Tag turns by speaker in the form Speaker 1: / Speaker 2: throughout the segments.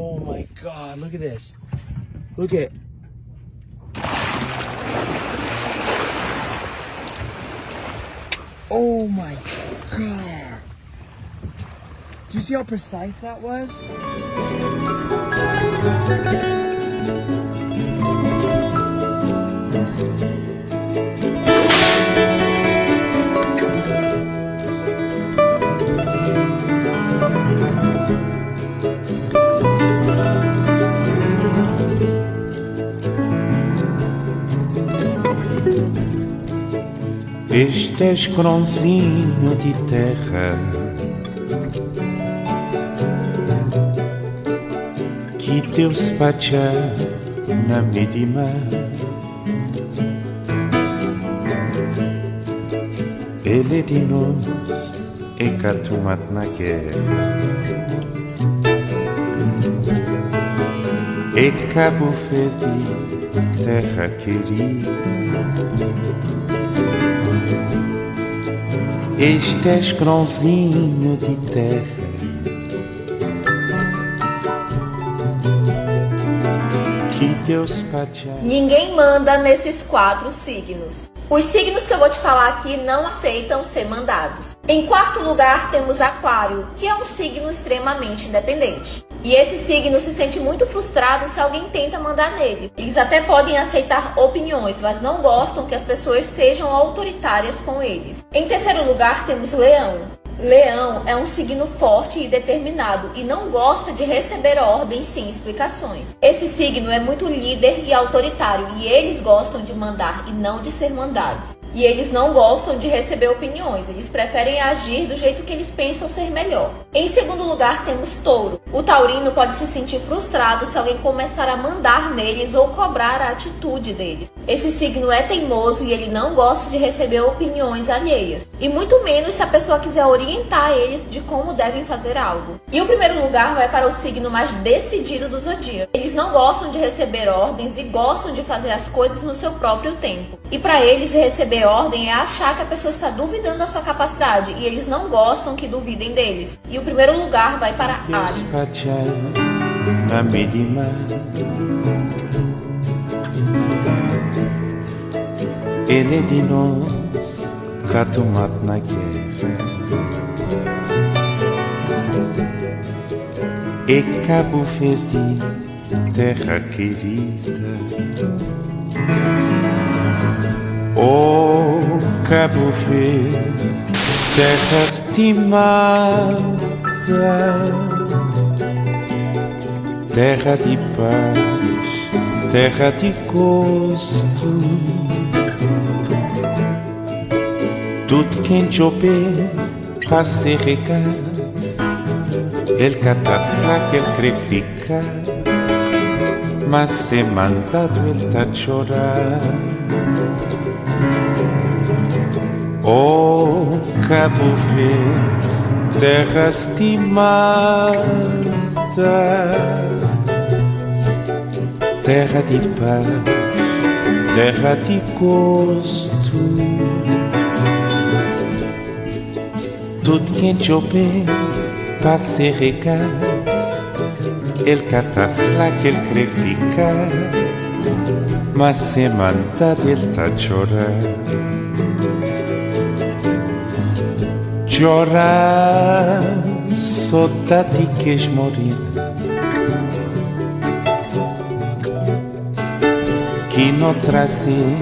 Speaker 1: Oh my God, look at this. Look at. Oh my God. Do you see how precise that was?
Speaker 2: Este és grãozinho de terra que teu spacha na medima. Ele é de nós e catumat na guerra. E Cabo Verde, terra querida. Este és grãozinho de terra que Deus patia.
Speaker 3: Ninguém manda nesses 4 signos. Os signos que eu vou te falar aqui não aceitam ser mandados. Em quarto lugar temos Aquário, que é um signo extremamente independente. E esse signo se sente muito frustrado se alguém tenta mandar nele. Eles até podem aceitar opiniões, mas não gostam que as pessoas sejam autoritárias com eles. Em terceiro lugar temos Leão. Leão é um signo forte e determinado e não gosta de receber ordens sem explicações. Esse signo é muito líder e autoritário e eles gostam de mandar e não de ser mandados. E eles não gostam de receber opiniões, eles preferem agir do jeito que eles pensam ser melhor. Em segundo lugar temos Touro. O taurino pode se sentir frustrado se alguém começar a mandar neles ou cobrar a atitude deles. Esse signo é teimoso e ele não gosta de receber opiniões alheias. E muito menos se a pessoa quiser orientar eles de como devem fazer algo. E o primeiro lugar vai para o signo mais decidido do zodíaco. Eles não gostam de receber ordens e gostam de fazer as coisas no seu próprio tempo. E para eles receber ordem é achar que a pessoa está duvidando da sua capacidade e eles não gostam que duvidem deles. E o primeiro lugar vai para Áries.
Speaker 2: Na medima. Ele é de nós, catumat na guerra. E Cabo Verde, terra querida. Oh, Cabo Verde, terra estimada, terra de paz, terra de gosto. Tudo quem chover para se regar, ele cataflaca, ele quer ficar, mas se mandado ele tá a chorar. Oh, Cabo Verde, terra estimada, terra de paz, terra de gosto. Tudo quem chover para se regar, ele cataflaca, ele quer ficar, mas se mandado ele tá a chorar. Chorar, saudade queres morrer, que não trazer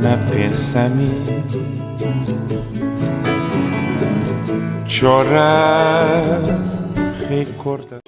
Speaker 2: na pensamento. Chorar, recordar.